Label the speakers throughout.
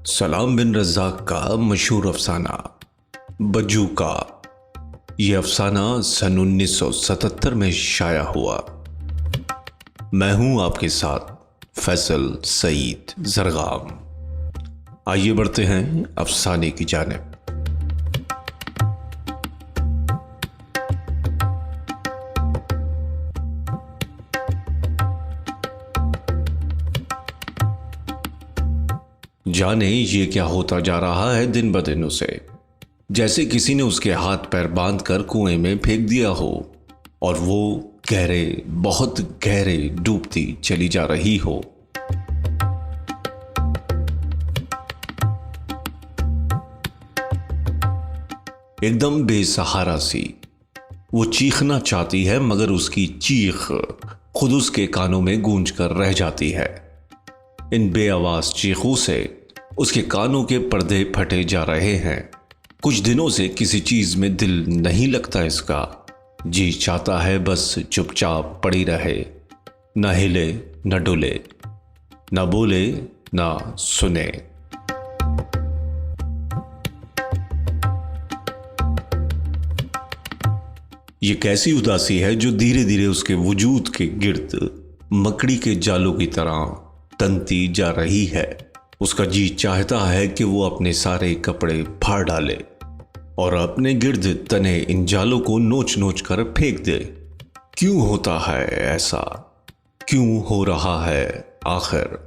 Speaker 1: सलाम बिन रज़ाक का मशहूर अफसाना बज्जू का ये अफसाना सन 1977 में शाया हुआ। मैं हूं आपके साथ फैसल सईद जरगाम। आइए बढ़ते हैं अफसाने की जानिब। जाने ये क्या होता जा रहा है दिन ब दिन उसे, जैसे किसी ने उसके हाथ पैर बांध कर कुएं में फेंक दिया हो और वो गहरे बहुत गहरे डूबती चली जा रही हो। एकदम बेसहारा सी वो चीखना चाहती है, मगर उसकी चीख खुद उसके कानों में गूंज कर रह जाती है। इन बेआवाज चीखों से उसके कानों के पर्दे फटे जा रहे हैं। कुछ दिनों से किसी चीज में दिल नहीं लगता इसका। जी चाहता है बस चुपचाप पड़ी रहे, न हिले न डुले, न बोले न सुने। ये कैसी उदासी है जो धीरे धीरे उसके वजूद के गिर्द मकड़ी के जालों की तरह तनती जा रही है। उसका जी चाहता है कि वो अपने सारे कपड़े फाड़ डाले और अपने गिर्द तने इन जालों को नोच नोच कर फेंक दे। क्यों होता है ऐसा? क्यों हो रहा है आखिर?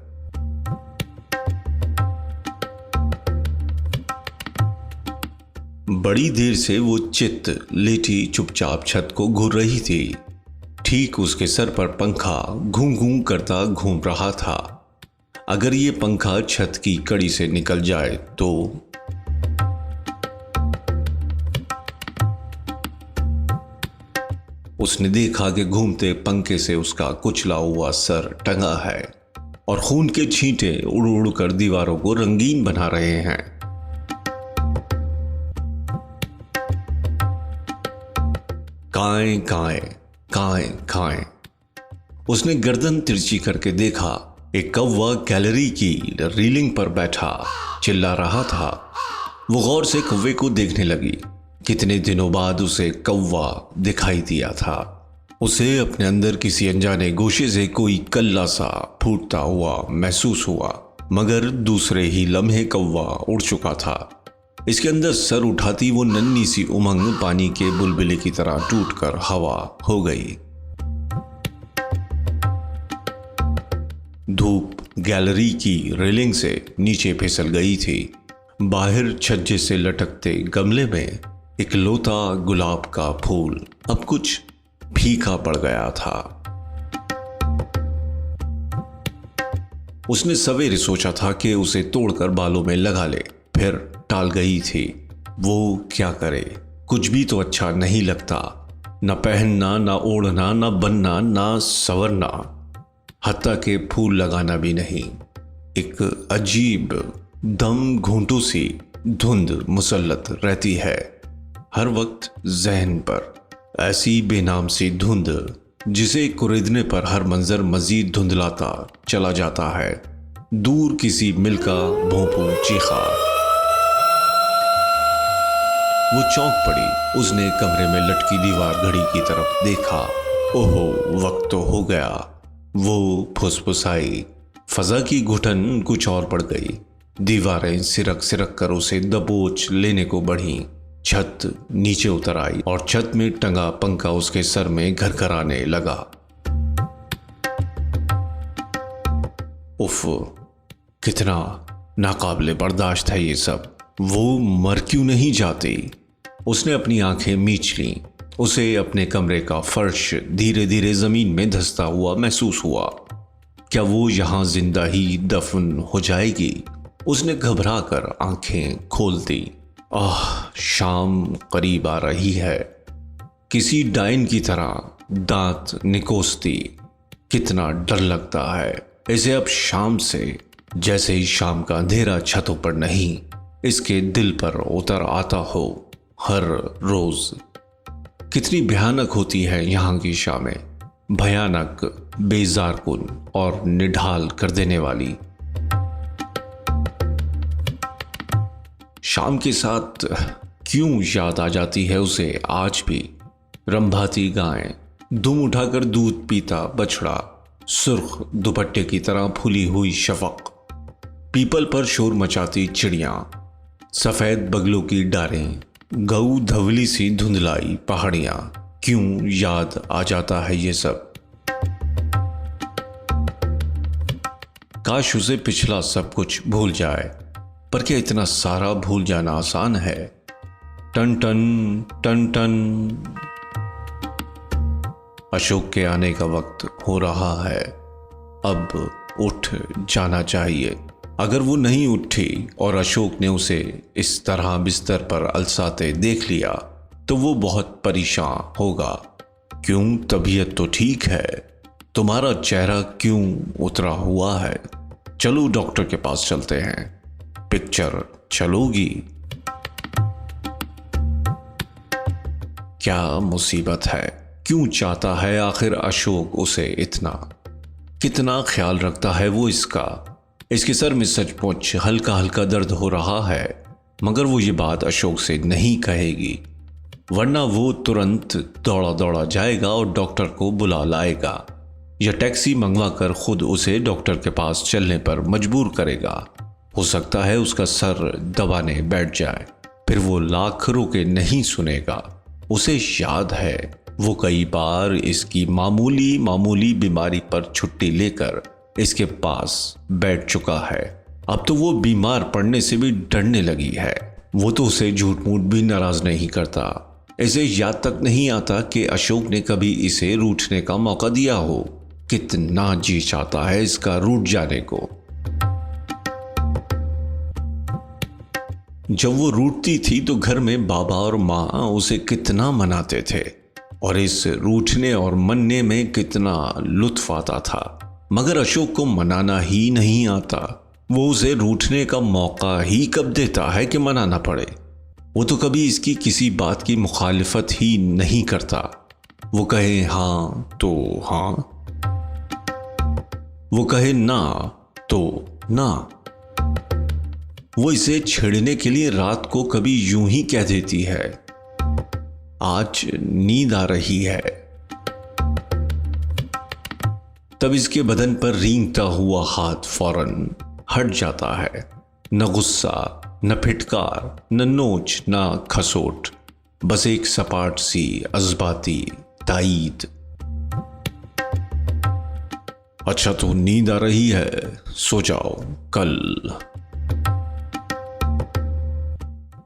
Speaker 1: बड़ी देर से वो चित लेटी चुपचाप छत को घूर रही थी। ठीक उसके सर पर पंखा घूं घूं करता घूम रहा था। अगर ये पंखा छत की कड़ी से निकल जाए तो उसने देखा कि घूमते पंखे से उसका कुचला हुआ सर टंगा है और खून के छींटे उड़ उड़ कर दीवारों को रंगीन बना रहे हैं। काएं काएं काएं काएं। उसने गर्दन तिरछी करके देखा, एक कौवा गैलरी की रीलिंग पर बैठा चिल्ला रहा था। वो गौर से कौवे को देखने लगी। कितने दिनों बाद उसे कौवा दिखाई दिया था। उसे अपने अंदर किसी अनजाने गोशे से कोई कल्ला सा फूटता हुआ महसूस हुआ, मगर दूसरे ही लम्हे कौवा उड़ चुका था। इसके अंदर सर उठाती वो नन्ही सी उमंग पानी के बुलबुले की तरह टूटकर हवा हो गई। धूप गैलरी की रेलिंग से नीचे फिसल गई थी। बाहर छज्जे से लटकते गमले में एक लोता गुलाब का फूल अब कुछ फीका पड़ गया था। उसने सवेरे सोचा था कि उसे तोड़कर बालों में लगा ले, फिर टाल गई थी। वो क्या करे? कुछ भी तो अच्छा नहीं लगता, न पहनना, न ओढ़ना, न बनना, न संवरना, हत्ता के फूल लगाना भी नहीं। एक अजीब दम घूंटू सी धुंध मुसल्लत रहती है हर वक्त जहन पर। ऐसी बेनाम सी धुंध जिसे कुरेदने पर हर मंजर मजीद धुंधलाता चला जाता है। दूर किसी मिल का भोंपू चीखा। वो चौंक पड़ी। उसने कमरे में लटकी दीवार घड़ी की तरफ देखा। ओहो, वक्त तो हो गया। वो फुसफुसाई। फजा की घुटन कुछ और पड़ गई। दीवारें सिरक सिरक कर उसे दबोच लेने को बढ़ी। छत नीचे उतर आई और छत में टंगा पंखा उसके सर में घरघराने लगा। उफ, कितना नाकाबिले बर्दाश्त है ये सब। वो मर क्यों नहीं जाती? उसने अपनी आंखें मीच लीं। उसे अपने कमरे का फर्श धीरे धीरे जमीन में धंसता हुआ महसूस हुआ। क्या वो यहां जिंदा ही दफन हो जाएगी? उसने घबरा कर आंखें खोल दी। शाम करीब आ रही है। किसी डायन की तरह दांत निकोसती। कितना डर लगता है इसे अब शाम से। जैसे ही शाम का अंधेरा छतों पर नहीं, इसके दिल पर उतर आता हो हर रोज। कितनी भयानक होती है यहाँ की शामें, भयानक, बेजारकुन और निढाल कर देने वाली। शाम के साथ क्यों याद आ जाती है उसे आज भी। रंभाती गाय, दुम उठाकर दूध पीता बछड़ा, सुर्ख दुपट्टे की तरह फूली हुई शफक, पीपल पर शोर मचाती चिड़ियां, सफेद बगलों की डारें, गऊ धवली सी धुंधलाई पहाड़ियां, क्यों याद आ जाता है ये सब। काश उसे पिछला सब कुछ भूल जाए, पर क्या इतना सारा भूल जाना आसान है। टन टन टन टन। अशोक के आने का वक्त हो रहा है, अब उठ जाना चाहिए। अगर वो नहीं उठी और अशोक ने उसे इस तरह बिस्तर पर अलसाते देख लिया तो वो बहुत परेशान होगा। क्यों, तबीयत तो ठीक है, तुम्हारा चेहरा क्यों उतरा हुआ है? चलो डॉक्टर के पास चलते हैं। पिक्चर चलोगी? क्या मुसीबत है? क्यों चाहता है आखिर अशोक उसे इतना? कितना ख्याल रखता है वो इसका? इसके सर में सचमुच हल्का हल्का दर्द हो रहा है, मगर वो ये बात अशोक से नहीं कहेगी, वरना वो तुरंत दौड़ा दौड़ा जाएगा और डॉक्टर को बुला लाएगा या टैक्सी मंगवा कर खुद उसे डॉक्टर के पास चलने पर मजबूर करेगा। हो सकता है उसका सर दबाने बैठ जाए, फिर वो लाख रोके नहीं सुनेगा। उसे याद है वो कई बार इसकी मामूली मामूली बीमारी पर छुट्टी लेकर इसके पास बैठ चुका है। अब तो वो बीमार पड़ने से भी डरने लगी है। वो तो उसे झूठ मूठ भी नाराज नहीं करता। इसे याद तक नहीं आता कि अशोक ने कभी इसे रूठने का मौका दिया हो। कितना जी चाहता है इसका रूठ जाने को। जब वो रूठती थी तो घर में बाबा और माँ उसे कितना मनाते थे और इस रूठने और मनने में कितना लुत्फ आता था। मगर अशोक को मनाना ही नहीं आता। वो उसे रूठने का मौका ही कब देता है कि मनाना पड़े। वो तो कभी इसकी किसी बात की मुखालिफत ही नहीं करता। वो कहे हाँ तो हाँ, वो कहे ना तो ना। वो इसे छेड़ने के लिए रात को कभी यूं ही कह देती है, आज नींद आ रही है। तब इसके बदन पर रेंगता हुआ हाथ फौरन हट जाता है। न गुस्सा, न फिटकार, न नोच, न खसोट, बस एक सपाट सी अजबाती ताईद। अच्छा तो नींद आ रही है, सो जाओ कल।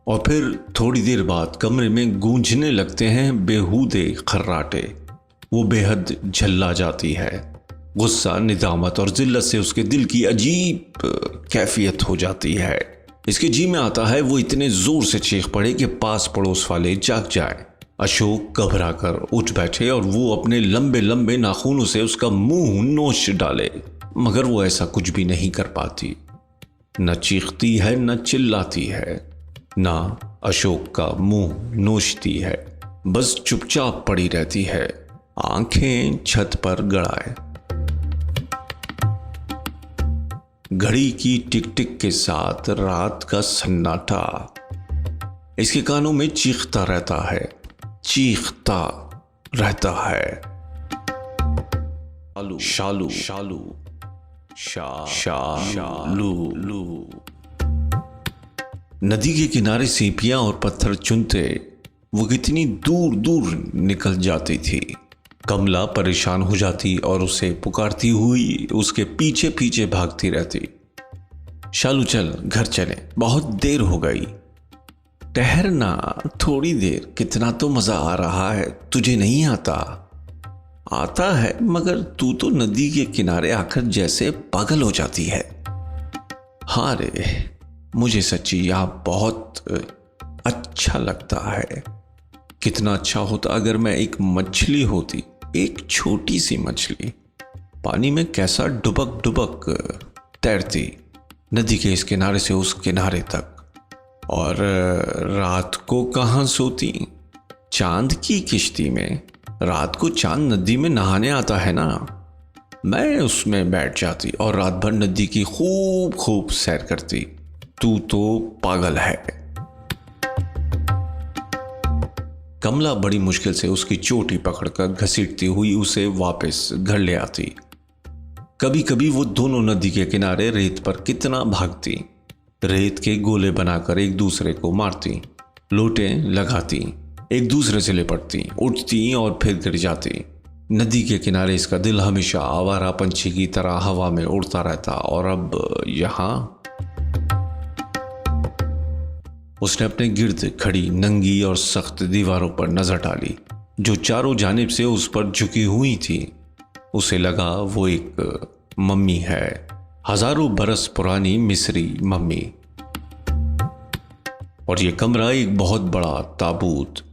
Speaker 1: और फिर थोड़ी देर बाद कमरे में गूंजने लगते हैं बेहूदे खर्राटे। वो बेहद झल्ला जाती है। गुस्सा, निदामत और जिल्लत से उसके दिल की अजीब कैफियत हो जाती है। इसके जी में आता है वो इतने जोर से चीख पड़े कि पास पड़ोस वाले जाग जाए। अशोक घबरा कर उठ बैठे और वो अपने लंबे लंबे नाखूनों से उसका मुंह नोच डाले, मगर वो ऐसा कुछ भी नहीं कर पाती। न चीखती है, न चिल्लाती है, ना अशोक का मुंह नोचती है। बस चुपचाप पड़ी रहती है, आंखें छत पर गड़ाए। घड़ी की टिक टिक के साथ रात का सन्नाटा इसके कानों में चीखता रहता है, चीखता रहता है। शालू शालू शालू। नदी के किनारे सीपियां और पत्थर चुनते वो कितनी दूर दूर निकल जाती थी। कमला परेशान हो जाती और उसे पुकारती हुई उसके पीछे पीछे भागती रहती। शालू चल, घर चले, बहुत देर हो गई। ठहरना थोड़ी देर, कितना तो मजा आ रहा है, तुझे नहीं आता? आता है, मगर तू तो नदी के किनारे आकर जैसे पागल हो जाती है। हाँ रे, मुझे सच्ची यहाँ बहुत अच्छा लगता है। कितना अच्छा होता अगर मैं एक मछली होती, एक छोटी सी मछली, पानी में कैसा डुबक डुबक तैरती, नदी के इस किनारे से उस किनारे तक। और रात को कहाँ सोती? चांद की किश्ती में। रात को चांद नदी में नहाने आता है ना, मैं उसमें बैठ जाती और रात भर नदी की खूब खूब सैर करती। तू तो पागल है। कमला बड़ी मुश्किल से उसकी चोटी पकड़कर घसीटती हुई उसे वापस घर ले आती। कभी कभी वो दोनों नदी के किनारे रेत पर कितना भागती, रेत के गोले बनाकर एक दूसरे को मारती, लोटे लगाती, एक दूसरे से लिपटती, उठती और फिर गिर जाती। नदी के किनारे इसका दिल हमेशा आवारा पंछी की तरह हवा में उड़ता रहता। और अब यहाँ उसने अपने गिर्द खड़ी नंगी और सख्त दीवारों पर नजर डाली जो चारों जानिब से उस पर झुकी हुई थी। उसे लगा वो एक मम्मी है, हजारों बरस पुरानी मिस्री मम्मी। और ये कमरा एक बहुत बड़ा ताबूत।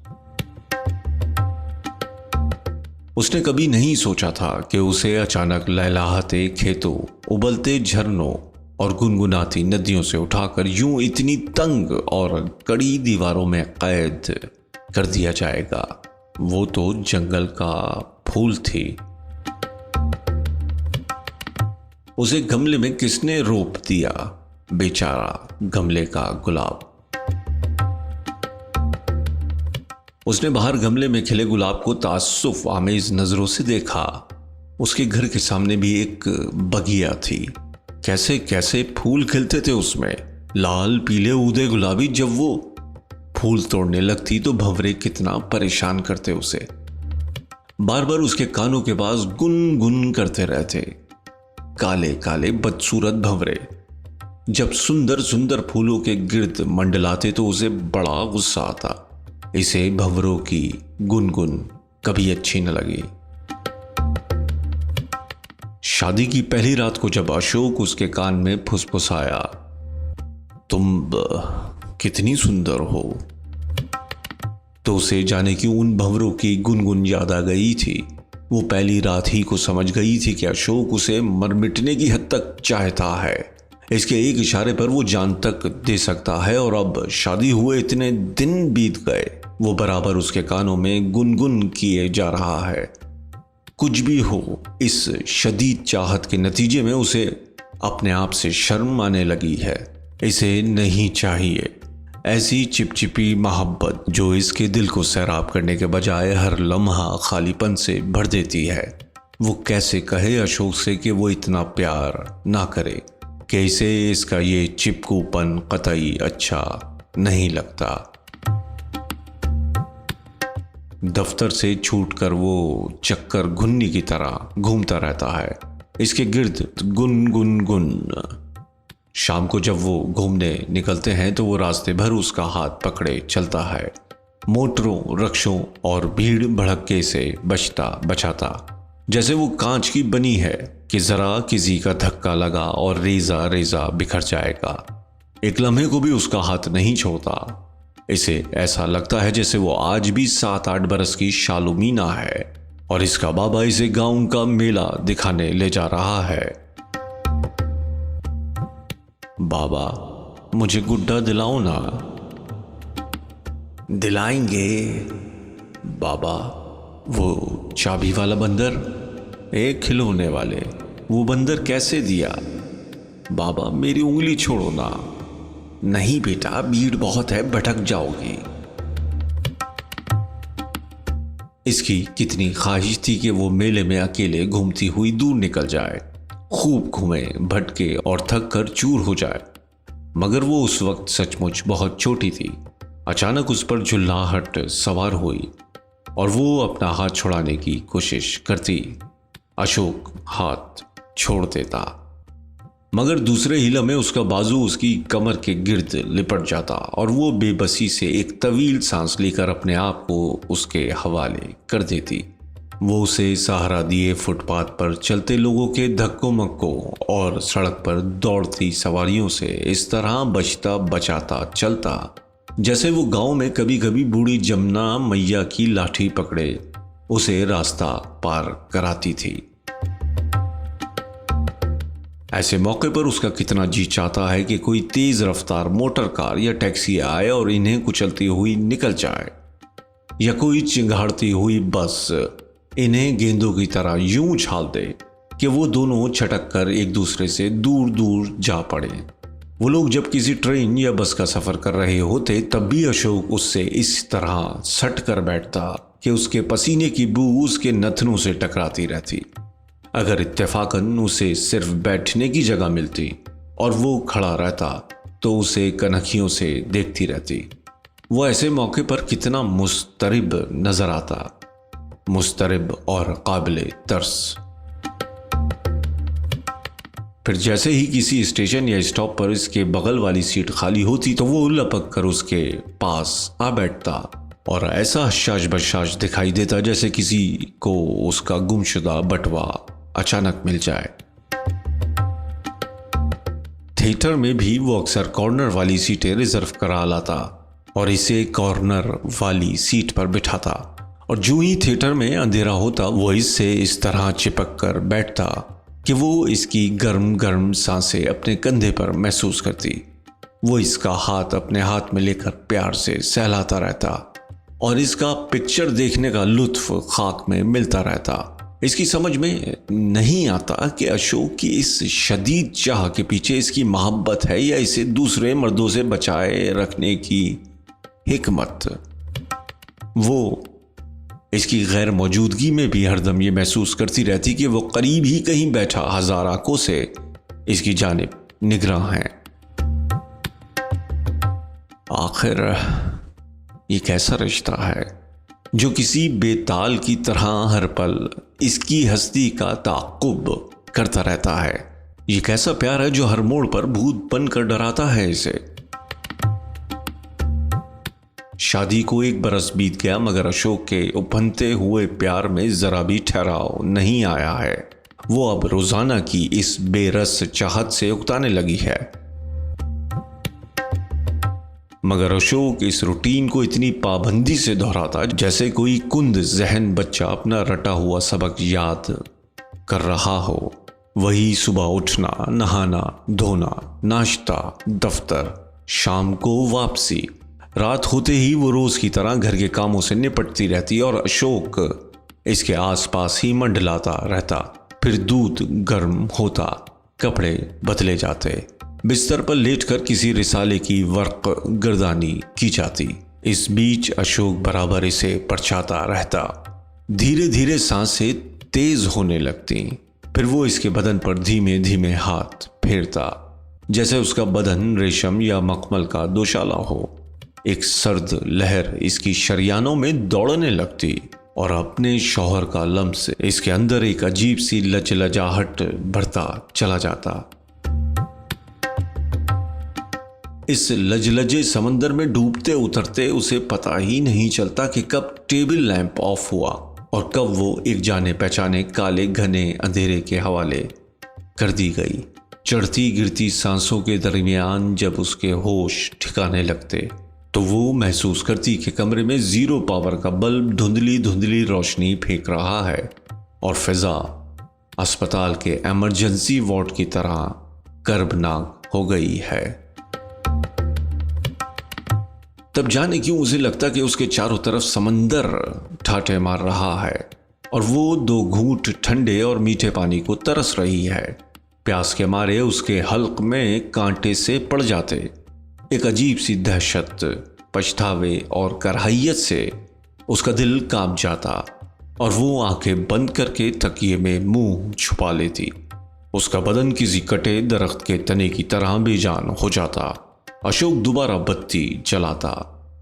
Speaker 1: उसने कभी नहीं सोचा था कि उसे अचानक लहलहाते खेतों, उबलते झरनों और गुनगुनाती नदियों से उठाकर यूं इतनी तंग और कड़ी दीवारों में कैद कर दिया जाएगा। वो तो जंगल का फूल थी। उसे गमले में किसने रोप दिया, बेचारा गमले का गुलाब। उसने बाहर गमले में खिले गुलाब को तासुफ आमेज नजरों से देखा। उसके घर के सामने भी एक बगिया थी। कैसे कैसे फूल खिलते थे उसमें, लाल पीले ऊदे गुलाबी। जब वो फूल तोड़ने लगती तो भंवरे कितना परेशान करते उसे, बार बार उसके कानों के पास गुन गुन करते रहते। काले काले बदसूरत भंवरे जब सुंदर सुंदर फूलों के गिर्द मंडलाते तो उसे बड़ा गुस्सा आता। इसे भंवरों की गुनगुन कभी अच्छी न लगी। शादी की पहली रात को जब अशोक उसके कान में फुसफुसाया, तुम कितनी सुंदर हो, तो उसे जाने की उन भंवरों की गुनगुन याद आ गई थी। वो पहली रात ही को समझ गई थी कि अशोक उसे मर मिटने की हद तक चाहता है। इसके एक इशारे पर वो जान तक दे सकता है। और अब शादी हुए इतने दिन बीत गए, वो बराबर उसके कानों में गुनगुन किए जा रहा है। कुछ भी हो, इस शदीद चाहत के नतीजे में उसे अपने आप से शर्म आने लगी है। इसे नहीं चाहिए ऐसी चिपचिपी मोहब्बत जो इसके दिल को सैराब करने के बजाय हर लम्हा खालीपन से भर देती है। वो कैसे कहे अशोक से कि वो इतना प्यार ना करे, कि इसे इसका ये चिपकूपन कतई अच्छा नहीं लगता। दफ्तर से छूटकर वो चक्कर घुन्नी की तरह घूमता रहता है, इसके गिर्द गुन गुन गुन। शाम को जब वो घूमने निकलते हैं तो वो रास्ते भर उसका हाथ पकड़े चलता है, मोटरों, रक्षों और भीड़ भड़के से बचता बचाता, जैसे वो कांच की बनी है कि जरा किसी का धक्का लगा और रेजा रेजा बिखर जाएगा। एक लम्हे को भी उसका हाथ नहीं छोड़ता। इसे ऐसा लगता है जैसे वो आज भी 7-8 बरस की शालुमीना है और इसका बाबा इसे गांव का मेला दिखाने ले जा रहा है। बाबा, मुझे गुड्डा दिलाओ ना। दिलाएंगे बाबा। वो चाबी वाला बंदर, एक खिलौने वाले, वो बंदर कैसे दिया? बाबा, मेरी उंगली छोड़ो ना। नहीं बेटा, भीड़ बहुत है, भटक जाओगी। इसकी कितनी ख्वाहिश थी कि वो मेले में अकेले घूमती हुई दूर निकल जाए, खूब घूमे, भटके और थक कर चूर हो जाए। मगर वो उस वक्त सचमुच बहुत छोटी थी। अचानक उस पर झुल्लाहट सवार हुई और वो अपना हाथ छुड़ाने की कोशिश करती। अशोक हाथ छोड़ देता, मगर दूसरे ही लम्हे उसका बाजू उसकी कमर के गिर्द लिपट जाता और वो बेबसी से एक तवील सांस लेकर अपने आप को उसके हवाले कर देती। वो उसे सहारा दिए फुटपाथ पर चलते लोगों के धक्कों मक्कों और सड़क पर दौड़ती सवारियों से इस तरह बचता बचाता चलता जैसे वो गांव में कभी कभी बूढ़ी जमुना मैया की लाठी पकड़े उसे रास्ता पार कराती थी। ऐसे मौके पर उसका कितना जी चाहता है कि कोई तेज रफ्तार मोटर कार या टैक्सी आए और इन्हें कुचलती हुई निकल जाए, या कोई चिंगाड़ती हुई बस इन्हें गेंदों की तरह यूं उछाल दे कि वो दोनों छटक कर एक दूसरे से दूर दूर जा पड़े। वो लोग जब किसी ट्रेन या बस का सफर कर रहे होते तब भी अशोक उससे इस तरह सट कर बैठता कि उसके पसीने की बू उसके नथनों से टकराती रहती। अगर इत्तेफाकन उसे सिर्फ बैठने की जगह मिलती और वो खड़ा रहता तो उसे कनखियों से देखती रहती। वो ऐसे मौके पर कितना मुस्तरिब नजर आता, मुस्तरिब और काबिले तरस। फिर जैसे ही किसी स्टेशन या स्टॉप पर इसके बगल वाली सीट खाली होती तो वो लपक कर उसके पास आ बैठता और ऐसा हशाश बशाश दिखाई देता जैसे किसी को उसका गुमशुदा बटवा अचानक मिल जाए। थिएटर में भी वो अक्सर कॉर्नर वाली सीटें रिजर्व करा लाता और इसे कॉर्नर वाली सीट पर बिठाता और जो ही थिएटर में अंधेरा होता वो इससे इस तरह चिपक कर बैठता कि वो इसकी गर्म गर्म सांसें अपने कंधे पर महसूस करती। वो इसका हाथ अपने हाथ में लेकर प्यार से सहलाता रहता और इसका पिक्चर देखने का लुत्फ खाक में मिलता रहता। इसकी समझ में नहीं आता कि अशोक की इस शदीद चाह के पीछे इसकी मोहब्बत है या इसे दूसरे मर्दों से बचाए रखने की हिकमत। वो इसकी गैर मौजूदगी में भी हरदम ये महसूस करती रहती कि वो करीब ही कहीं बैठा हजार आंखों से इसकी जानिब निगरां है। आखिर ये कैसा रिश्ता है जो किसी बेताल की तरह हर पल इसकी हस्ती का ताक़ुब करता रहता है? ये कैसा प्यार है जो हर मोड़ पर भूत बनकर डराता है इसे? शादी को 1 बरस बीत गया मगर अशोक के उभरते हुए प्यार में जरा भी ठहराव नहीं आया है। वो अब रोजाना की इस बेरस चाहत से उकताने लगी है। मगर अशोक इस रूटीन को इतनी पाबंदी से दोहराता जैसे कोई कुंद जहन बच्चा अपना रटा हुआ सबक याद कर रहा हो। वही सुबह उठना, नहाना धोना, नाश्ता, दफ्तर, शाम को वापसी। रात होते ही वो रोज की तरह घर के कामों से निपटती रहती और अशोक इसके आसपास ही मंडलाता रहता। फिर दूध गर्म होता, कपड़े बदले जाते, बिस्तर पर लेटकर किसी रिसाले की वर्क गर्दानी की जाती। इस बीच अशोक बराबर इसे परछाता रहता। धीरे धीरे सांसें तेज होने लगती। फिर वो इसके बदन पर धीमे धीमे हाथ फेरता जैसे उसका बदन रेशम या मखमल का दोशाला हो। एक सर्द लहर इसकी शरियानों में दौड़ने लगती और अपने शौहर का लम्स इसके अंदर एक अजीब सी लचलजाहट भरता चला जाता। इस लजलजे समंदर में डूबते उतरते उसे पता ही नहीं चलता कि कब टेबल लैंप ऑफ हुआ और कब वो एक जाने पहचाने काले घने अंधेरे के हवाले कर दी गई। चढ़ती गिरती सांसों के दरमियान जब उसके होश ठिकाने लगते तो वो महसूस करती कि कमरे में 0 पावर का बल्ब धुंधली धुंधली रोशनी फेंक रहा है और फिजा अस्पताल के इमरजेंसी वार्ड की तरह कर्बनाक हो गई है। तब जाने क्यों उसे लगता कि उसके चारों तरफ समंदर ठाटे मार रहा है और वो 2 घूंट ठंडे और मीठे पानी को तरस रही है। प्यास के मारे उसके हल्क में कांटे से पड़ जाते। एक अजीब सी दहशत, पछतावे और करहैयत से उसका दिल कांप जाता और वो आंखें बंद करके तकिए में मुंह छुपा लेती। उसका बदन किसी कटे दरख्त के तने की तरह बेजान हो जाता। अशोक दोबारा बत्ती जलाता,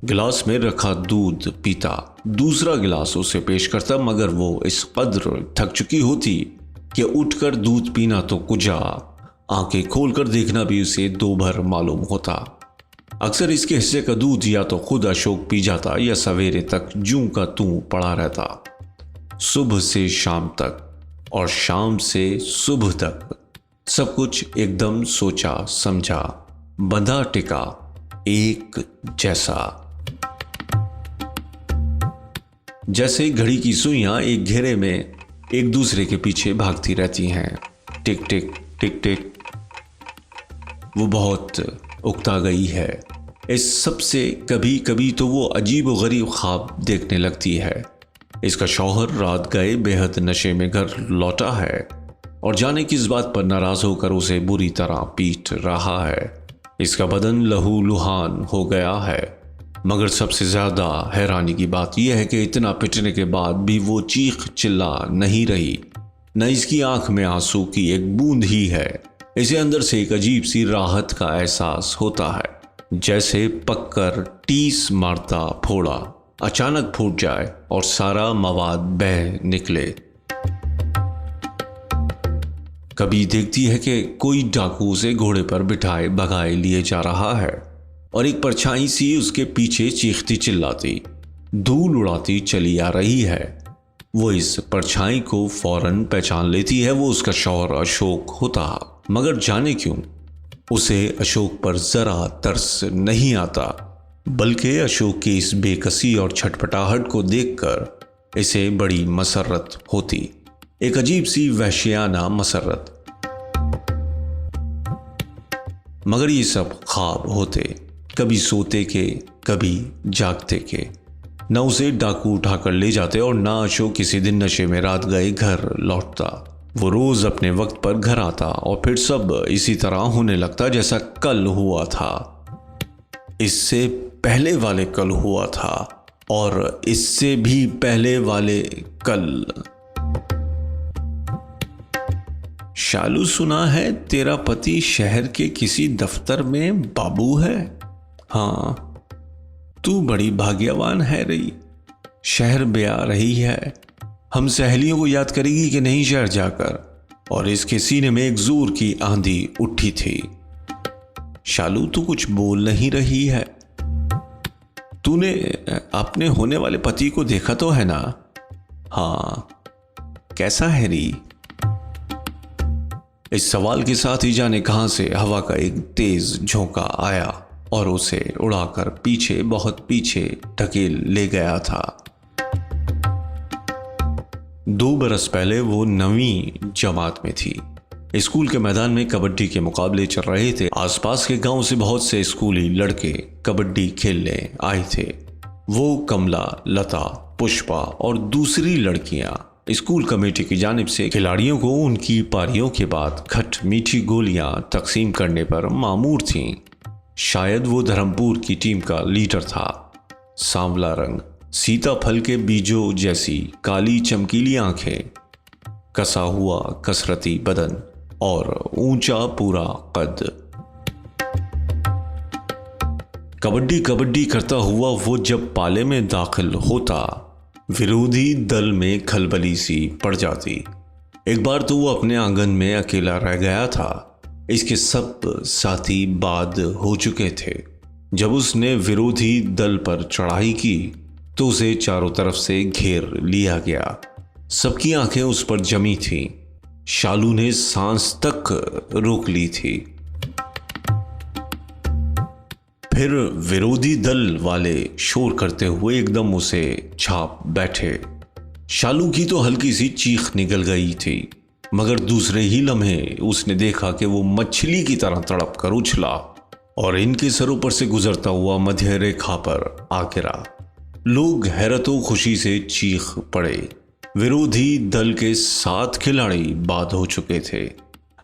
Speaker 1: गिलास में रखा दूध पीता, दूसरा गिलास उसे पेश करता मगर वो इस कद्र थक चुकी होती कि उठकर दूध पीना तो कुजा, आंखें खोलकर देखना भी उसे 2 भर मालूम होता। अक्सर इसके हिस्से का दूध या तो खुद अशोक पी जाता या सवेरे तक जूं का तूं पड़ा रहता। सुबह से शाम तक और शाम से सुबह तक सब कुछ एकदम सोचा समझा, बंधा टिका, एक जैसा। जैसे घड़ी की सुइयां एक घेरे में एक दूसरे के पीछे भागती रहती हैं। टिक टिक टिक टिक। वो बहुत उकता गई है इस सब से। कभी कभी तो वो अजीब व गरीब ख्वाब देखने लगती है। इसका शौहर रात गए बेहद नशे में घर लौटा है और जाने किस बात पर नाराज होकर उसे बुरी तरह पीट रहा है। इसका बदन लहूलुहान हो गया है। मगर सबसे ज़्यादा हैरानी की बात यह है कि इतना पिटने के बाद भी वो चीख चिल्ला नहीं रही, न इसकी आंख में आंसू की एक बूंद ही है। इसे अंदर से एक अजीब सी राहत का एहसास होता है, जैसे पककर टीस मारता फोड़ा अचानक फूट जाए और सारा मवाद बह निकले। कभी देखती है कि कोई डाकू उसे घोड़े पर बिठाए भगाए लिए जा रहा है और एक परछाई सी उसके पीछे चीखती चिल्लाती धूल उड़ाती चली आ रही है। वो इस परछाई को फौरन पहचान लेती है। वो उसका शौहर अशोक होता, मगर जाने क्यों उसे अशोक पर जरा तरस नहीं आता, बल्कि अशोक की इस बेकसी और छटपटाहट को देखकर इसे बड़ी मसरत होती, एक अजीब सी वहशियाना मसरत। मगर ये सब ख्वाब होते, कभी सोते के कभी जागते के। न उसे डाकू उठाकर ले जाते और ना अशोक किसी दिन नशे में रात गए घर लौटता। वो रोज अपने वक्त पर घर आता और फिर सब इसी तरह होने लगता जैसा कल हुआ था, इससे पहले वाले कल हुआ था और इससे भी पहले वाले कल। शालू, सुना है तेरा पति शहर के किसी दफ्तर में बाबू है? हाँ, तू बड़ी भाग्यवान है रही, शहर में आ रही है। हम सहेलियों को याद करेगी कि नहीं शहर जाकर? और इसके सीने में एक जोर की आंधी उठी थी। शालू, तू कुछ बोल नहीं रही है। तूने अपने होने वाले पति को देखा तो है ना? हाँ, कैसा है री? इस सवाल के साथ ही जाने कहां से हवा का एक तेज झोंका आया और उसे उड़ाकर पीछे, बहुत पीछे ढकेल ले गया था। 2 बरस पहले वो 9वीं जमात में थी। स्कूल के मैदान में कबड्डी के मुकाबले चल रहे थे। आसपास के गांव से बहुत से स्कूली लड़के कबड्डी खेलने आए थे। वो कमला, लता, पुष्पा और दूसरी लड़कियां स्कूल कमेटी की जानिब से खिलाड़ियों को उनकी पारियों के बाद खट मीठी गोलियां तकसीम करने पर मामूर थीं। शायद वो धर्मपुर की टीम का लीडर था। सांवला रंग, सीताफल के बीजों जैसी काली चमकीली आंखें, कसा हुआ कसरती बदन और ऊंचा पूरा कद। कबड्डी कबड्डी करता हुआ वो जब पाले में दाखिल होता, विरोधी दल में खलबली सी पड़ जाती। एक बार तो वो अपने आंगन में अकेला रह गया था। इसके सब साथी बाद हो चुके थे। जब उसने विरोधी दल पर चढ़ाई की तो उसे चारों तरफ से घेर लिया गया। सबकी आंखें उस पर जमी थीं। शालू ने सांस तक रोक ली थी। फिर विरोधी दल वाले शोर करते हुए एकदम उसे छाप बैठे। शालू की तो हल्की सी चीख निकल गई थी, मगर दूसरे ही लम्हे उसने देखा कि वो मछली की तरह तड़प कर उछला और इनके सरों पर से गुजरता हुआ मध्य रेखा पर आ गिरा। लोग हैरतों खुशी से चीख पड़े। विरोधी दल के 7 खिलाड़ी बाद हो चुके थे।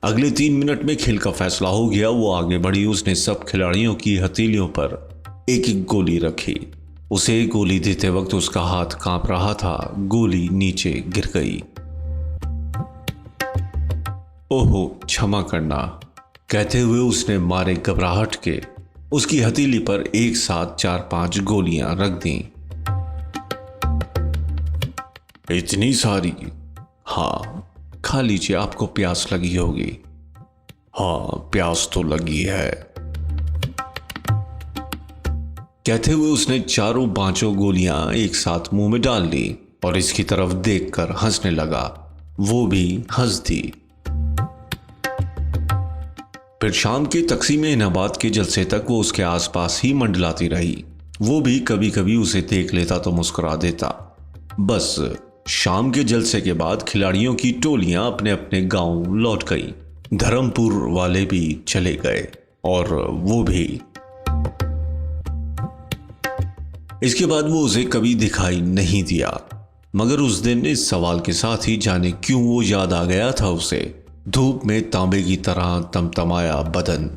Speaker 1: अगले 3 मिनट में खेल का फैसला हो गया। वो आगे बढ़ी। उसने सब खिलाड़ियों की हथेलियों पर एक एक गोली रखी। उसे गोली देते वक्त उसका हाथ कांप रहा था। गोली नीचे गिर गई। ओहो, क्षमा करना, कहते हुए उसने मारे घबराहट के उसकी हथेली पर एक साथ 4-5 गोलियां रख दी। इतनी सारी? हाँ, खा लीजिए, आपको प्यास लगी होगी। हाँ, प्यास तो लगी है। कहते हुए उसने 4-5 गोलियां एक साथ मुंह में डाल ली और इसकी तरफ देखकर हंसने लगा। वो भी हंस दी। फिर शाम के तकसीम इनाबाद के जलसे तक वो उसके आसपास ही मंडलाती रही। वो भी कभी कभी उसे देख लेता तो मुस्कुरा देता। बस शाम के जलसे के बाद खिलाड़ियों की टोलियां अपने अपने गांव लौट गई। धर्मपुर वाले भी चले गए और वो भी। इसके बाद वो उसे कभी दिखाई नहीं दिया। मगर उस दिन इस सवाल के साथ ही जाने क्यों वो याद आ गया था उसे। धूप में तांबे की तरह तमतमाया बदन,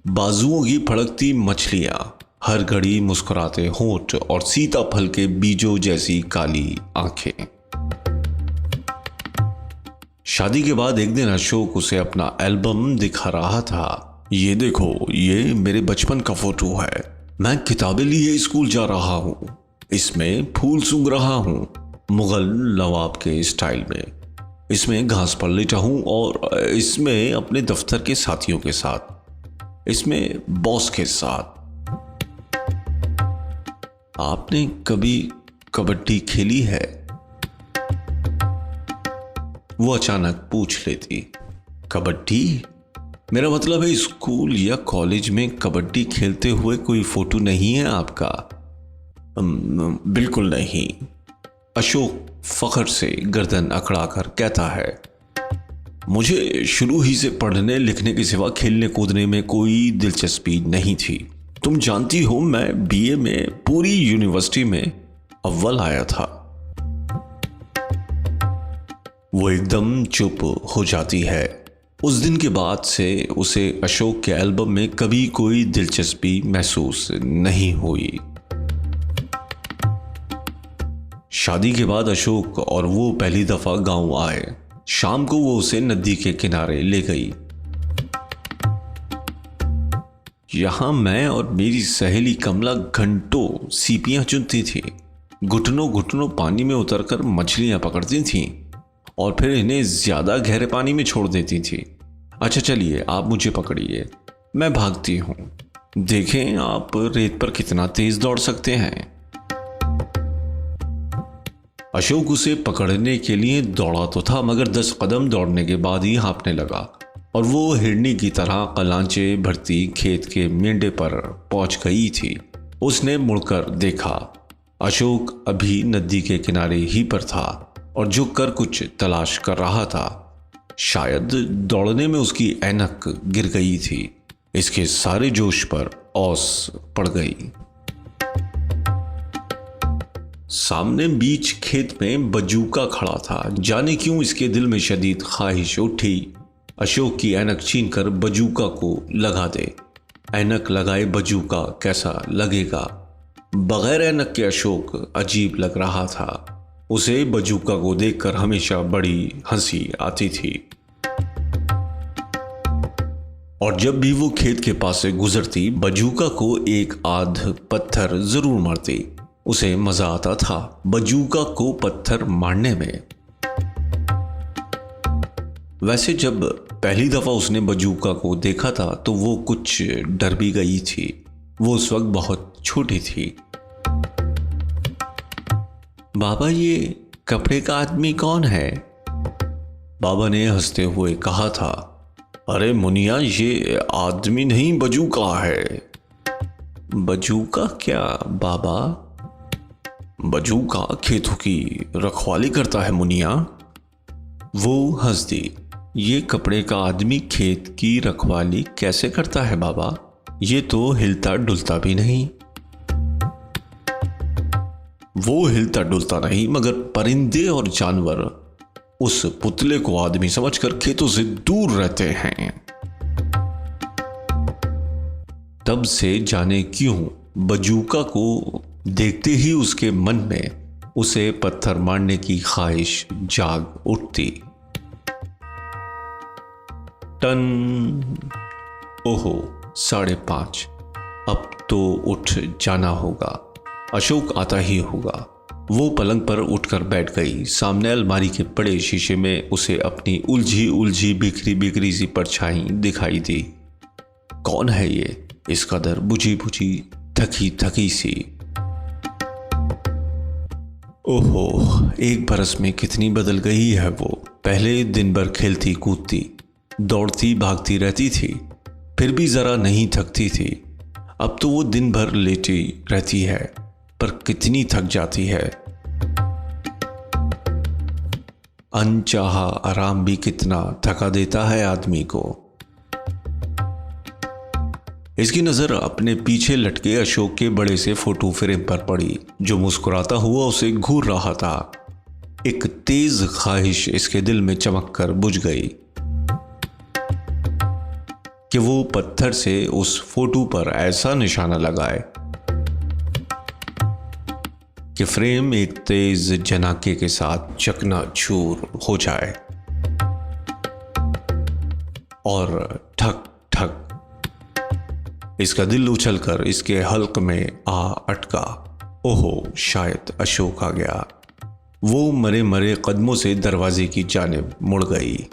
Speaker 1: बाजुओं की फड़कती मछलियां, हर घड़ी मुस्कुराते होंठ और सीताफल के बीजों जैसी काली आंखें। शादी के बाद एक दिन अशोक उसे अपना एल्बम दिखा रहा था। ये देखो, ये मेरे बचपन का फोटो है। मैं किताबें लिए स्कूल जा रहा हूँ। इसमें फूल सूंघ रहा हूँ मुगल नवाब के स्टाइल में। इसमें घास पर लेटा हूँ और इसमें अपने दफ्तर के साथियों के साथ, इसमें बॉस के साथ। आपने कभी कबड्डी खेली है? वो अचानक पूछ लेती। कबड्डी? मेरा मतलब है स्कूल या कॉलेज में कबड्डी खेलते हुए कोई फोटो नहीं है आपका? बिल्कुल नहीं, अशोक फखर से गर्दन अकड़ाकर कहता है। मुझे शुरू ही से पढ़ने लिखने के सिवा खेलने कूदने में कोई दिलचस्पी नहीं थी। तुम जानती हो, मैं बीए में पूरी यूनिवर्सिटी में अव्वल आया था। वो एकदम चुप हो जाती है। उस दिन के बाद से उसे अशोक के एल्बम में कभी कोई दिलचस्पी महसूस नहीं हुई। शादी के बाद अशोक और वो पहली दफा गांव आए। शाम को वो उसे नदी के किनारे ले गई। यहां मैं और मेरी सहेली कमला घंटों सीपियां चुनती थी, घुटनों घुटनों पानी में उतरकर मछलियां पकड़ती थीं और फिर इन्हें ज्यादा गहरे पानी में छोड़ देती थी। अच्छा चलिए, आप मुझे पकड़िए, मैं भागती हूं। देखें आप रेत पर कितना तेज दौड़ सकते हैं। अशोक उसे पकड़ने के लिए दौड़ा तो था, मगर 10 कदम दौड़ने के बाद ही हाँफने लगा और वो हिरनी की तरह कलांचे भरती खेत के मेंढे पर पहुंच गई थी। उसने मुड़कर देखा। अशोक अभी नदी के किनारे ही पर था और झुककर कुछ तलाश कर रहा था। शायद दौड़ने में उसकी ऐनक गिर गई थी। इसके सारे जोश पर औस पड़ गई। सामने बीच खेत में बजूका खड़ा था। जाने क्यों इसके दिल में शदीद ख्वाहिश उठी, अशोक की ऐनक छीनकर बजूका को लगा दे। ऐनक लगाए बजूका कैसा लगेगा? बगैर ऐनक के अशोक अजीब लग रहा था। उसे बजूका को देखकर हमेशा बड़ी हंसी आती थी और जब भी वो खेत के पास से गुजरती, बजूका को एक आध पत्थर जरूर मारती। उसे मजा आता था बजूका को पत्थर मारने में। वैसे जब पहली दफा उसने बजूका को देखा था तो वो कुछ डर भी गई थी। वो उस वक्त बहुत छोटी थी। बाबा, ये कपड़े का आदमी कौन है? बाबा ने हंसते हुए कहा था। अरे मुनिया, ये आदमी नहीं बजूका है। बजूका क्या बाबा? बजूका खेतों की रखवाली करता है मुनिया। वो हंस दी। ये कपड़े का आदमी खेत की रखवाली कैसे करता है बाबा? ये तो हिलता डुलता भी नहीं। वो हिलता डुलता नहीं, मगर परिंदे और जानवर उस पुतले को आदमी समझकर खेतों से दूर रहते हैं। तब से जाने क्यों बजूका को देखते ही उसके मन में उसे पत्थर मारने की ख्वाहिश जाग उठती। टन। ओहो, 5:30। अब तो उठ जाना होगा। अशोक आता ही होगा। वो पलंग पर उठकर बैठ गई। सामने अलमारी के बड़े शीशे में उसे अपनी उलझी उलझी बिखरी बिखरी सी परछाई दिखाई दी। कौन है ये, इस कदर बुझी बुझी थकी थकी सी? ओहो, एक बरस में कितनी बदल गई है वो। पहले दिन भर खेलती कूदती दौड़ती भागती रहती थी, फिर भी जरा नहीं थकती थी। अब तो वो दिन भर लेटी रहती है, पर कितनी थक जाती है। अनचाहा आराम भी कितना थका देता है आदमी को। इसकी नजर अपने पीछे लटके अशोक के बड़े से फोटो फ्रेम पर पड़ी, जो मुस्कुराता हुआ उसे घूर रहा था। एक तेज ख्वाहिश इसके दिल में चमक कर बुझ गई। कि वो पत्थर से उस फोटो पर ऐसा निशाना लगाए कि फ्रेम एक तेज झनाके के साथ चकनाचूर हो जाए और ठक ठक इसका दिल उछलकर इसके हल्क में आ अटका। ओहो, शायद अशोक आ गया। वो मरे मरे कदमों से दरवाजे की जानिब मुड़ गई।